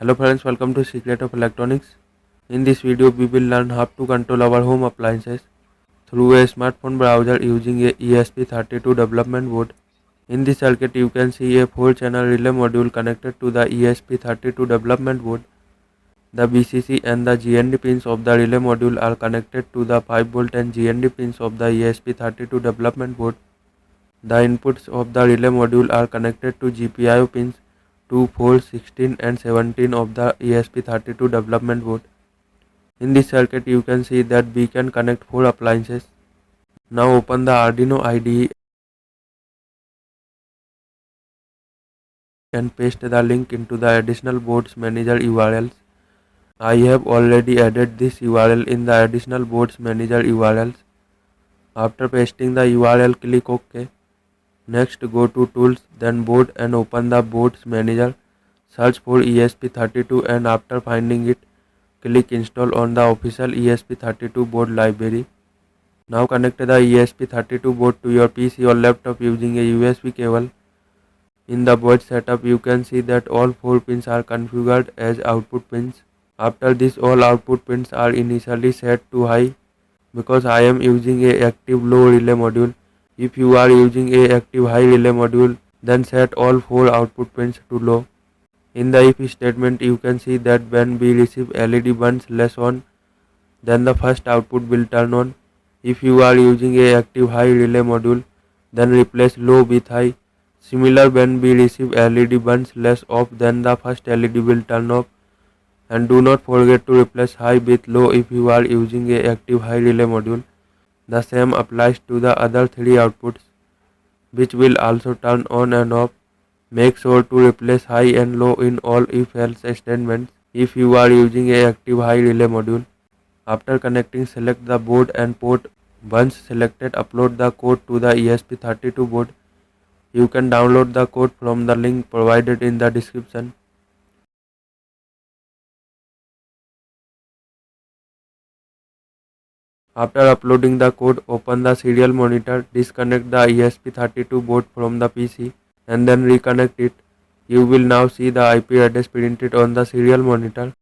Hello friends, welcome to Secret of Electronics. In this video we will learn how to control our home appliances through a smartphone browser using a ESP32 development board. In this circuit you can see a 4-channel relay module connected to the ESP32 development board. The VCC and the GND pins of the relay module are connected to the 5V and GND pins of the ESP32 development board. The inputs of the relay module are connected to GPIO pins 2, 4, 16 and 17 of the ESP32 development board. In this circuit you can see that we can connect 4 appliances. Now open the Arduino IDE and paste the link into the additional boards manager URLs. I have already added this URL in the additional boards manager URLs. After pasting the URL, click OK. Next go to tools, then board and open the boards manager. Search for ESP32 and after finding it, click install on the official ESP32 board library. Now connect the ESP32 board to your PC or laptop using a USB cable. In the board setup you can see that all 4 pins are configured as output pins. After this all output pins are initially set to high because I am using a active low relay module. If you are using a active high relay module, then set all 4 output pins to low. In the if statement you can see that when we receive LED burns less on, then the first output will turn on. If you are using a active high relay module, then replace low with high. Similar, when we receive LED burns less off, then the first LED will turn off. And do not forget to replace high with low if you are using a active high relay module. The same applies to the other 3 outputs, which will also turn on and off. Make sure to replace high and low in all if-else statements if you are using a active high relay module. After connecting, select the board and port. Once selected, upload the code to the ESP32 board. You can download the code from the link provided in the description. After uploading the code, open the serial monitor, disconnect the ESP32 board from the PC and then reconnect it. You will now see the IP address printed on the serial monitor.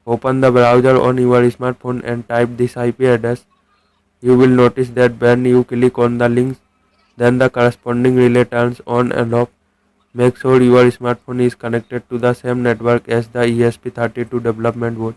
Open the browser on your smartphone and type this IP address. You will notice that when you click on the links, then the corresponding relay turns on and off. Make sure your smartphone is connected to the same network as the ESP32 development board.